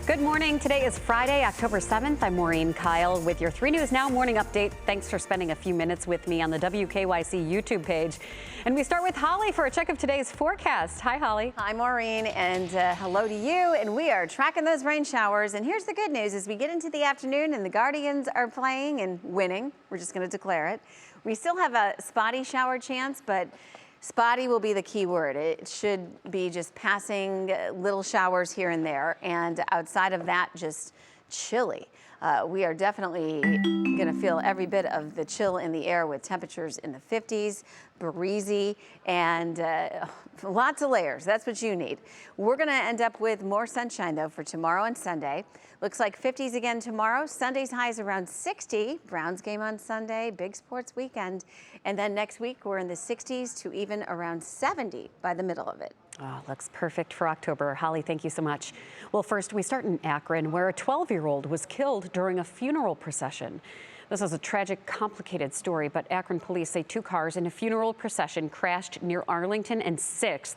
Good morning. Today is Friday, October 7th. I'm Maureen Kyle with your 3 News Now morning update. Thanks for spending a few minutes with me on the WKYC YouTube page. And we start with Hollie for a check of today's forecast. Hi, Hollie. Hi, Maureen, and hello to you. And we are tracking those rain showers. And here's the good news. As we get into the afternoon and the Guardians are playing and winning, we're just going to declare it. We still have a spotty shower chance, but spotty will be the key word. It should be just passing little showers here and there. And outside of that, just chilly. We are definitely going to feel every bit of the chill in the air with temperatures in the 50s, breezy, and lots of layers. That's what you need. We're going to end up with more sunshine, though, for tomorrow and Sunday. Looks like 50s again tomorrow. Sunday's highs around 60. Browns game on Sunday, big sports weekend. And then next week, we're in the 60s to even around 70 by the middle of it. Oh, looks perfect for October. Hollie, thank you so much. Well, first, we start in Akron, where a 12-year-old was killed during a funeral procession. This is a tragic, complicated story, but Akron police say 2 cars in a funeral procession crashed near Arlington and 6th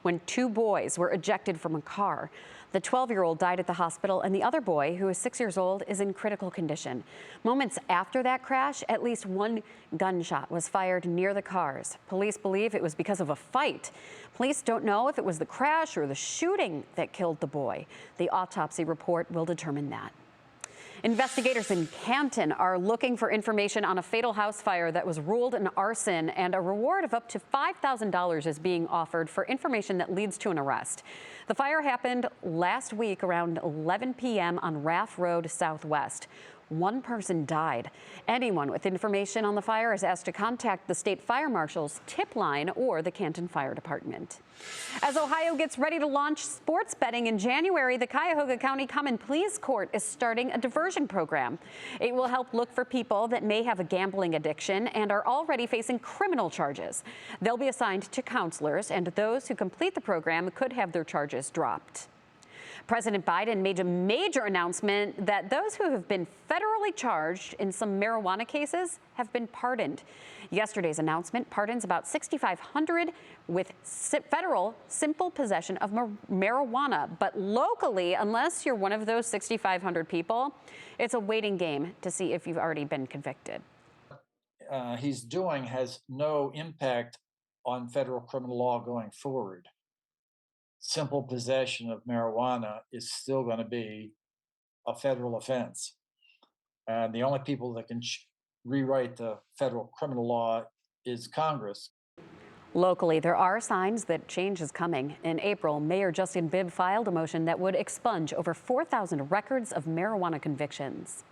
when 2 boys were ejected from a car. The 12-year-old died at the hospital, and the other boy, who is 6 years old, is in critical condition. Moments after that crash, at least 1 gunshot was fired near the cars. Police believe it was because of a fight. Police don't know if it was the crash or the shooting that killed the boy. The autopsy report will determine that. Investigators in Canton are looking for information on a fatal house fire that was ruled an arson, and a reward of up to $5,000 is being offered for information that leads to an arrest. The fire happened last week around 11 p.m. on Raff Road Southwest. 1 person died. Anyone with information on the fire is asked to contact the state fire marshal's tip line or the Canton Fire Department. As Ohio gets ready to launch sports betting in January, the Cuyahoga County Common Pleas Court is starting a diversion program. It will help look for people that may have a gambling addiction and are already facing criminal charges. They'll be assigned to counselors, and those who complete the program could have their charges dropped. President Biden made a major announcement that those who have been federally charged in some marijuana cases have been pardoned. Yesterday's announcement pardons about 6,500 with federal simple possession of marijuana. But locally, unless you're one of those 6,500 people, it's a waiting game to see if you've already been convicted. He's doing has no impact on federal criminal law going forward. Simple possession of marijuana is still going to be a federal offense. And the only people that can rewrite the federal criminal law is Congress. Locally, there are signs that change is coming. In April, Mayor Justin Bibb filed a motion that would expunge over 4,000 records of marijuana convictions.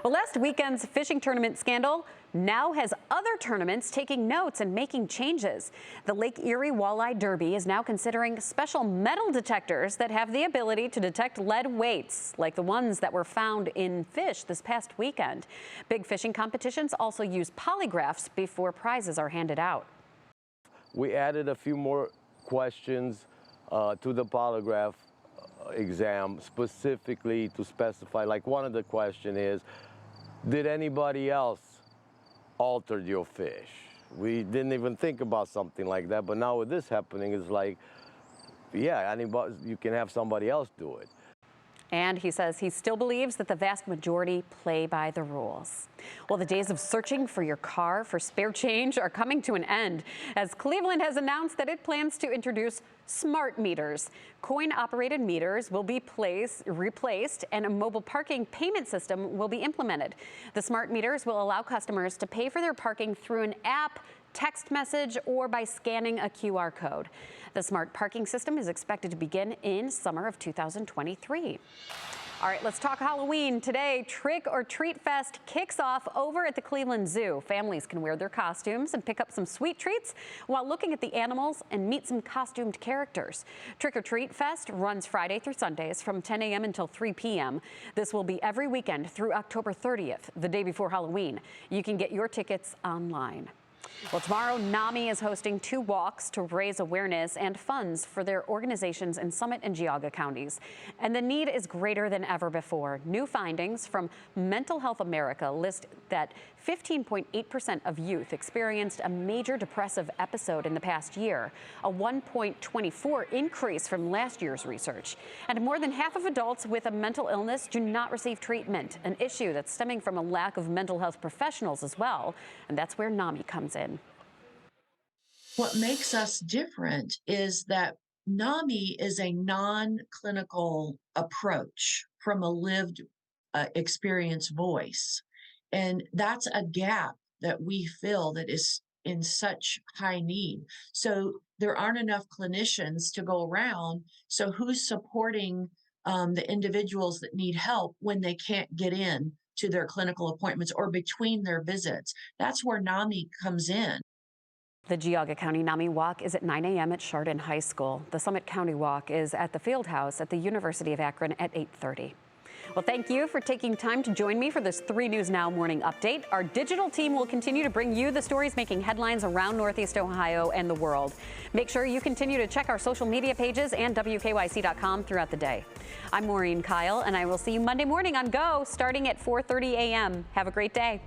Well, last weekend's fishing tournament scandal now has other tournaments taking notes and making changes. The Lake Erie Walleye Derby is now considering special metal detectors that have the ability to detect lead weights, like the ones that were found in fish this past weekend. Big fishing competitions also use polygraphs before prizes are handed out. We added a few more questions to the polygraph exam specifically to specify, like one of the question is, did anybody else alter your fish? We didn't even think about something like that, but now with this happening, it's like, yeah, anybody, you can have somebody else do it. And he says he still believes that the vast majority play by the rules. Well, the days of searching for your car for spare change are coming to an end, as Cleveland has announced that it plans to introduce smart meters. Coin-operated meters will be replaced, and a mobile parking payment system will be implemented. The smart meters will allow customers to pay for their parking through an app, text message, or by scanning a QR code. The smart parking system is expected to begin in summer of 2023. All right, let's talk Halloween. Today, Trick or Treat Fest kicks off over at the Cleveland Zoo. Families can wear their costumes and pick up some sweet treats while looking at the animals and meet some costumed characters. Trick or Treat Fest runs Friday through Sundays from 10 a.m. until 3 p.m. This will be every weekend through October 30th, the day before Halloween. You can get your tickets online. Well, tomorrow, NAMI is hosting 2 walks to raise awareness and funds for their organizations in Summit and Geauga counties. And the need is greater than ever before. New findings from Mental Health America list that 15.8% of youth experienced a major depressive episode in the past year, a 1.24 increase from last year's research. And more than half of adults with a mental illness do not receive treatment, an issue that's stemming from a lack of mental health professionals as well. And that's where NAMI comes in. What makes us different is that NAMI is a non-clinical approach from a lived experience voice. And that's a gap that we feel that is in such high need. So there aren't enough clinicians to go around. So who's supporting the individuals that need help when they can't get in to their clinical appointments or between their visits? That's where NAMI comes in. The Geauga County NAMI Walk is at 9 a.m. at Chardon High School. The Summit County Walk is at the Field House at the University of Akron at 8:30. Well, thank you for taking time to join me for this 3 News Now morning update. Our digital team will continue to bring you the stories making headlines around Northeast Ohio and the world. Make sure you continue to check our social media pages and WKYC.com throughout the day. I'm Maureen Kyle, and I will see you Monday morning on Go starting at 4:30 a.m. Have a great day.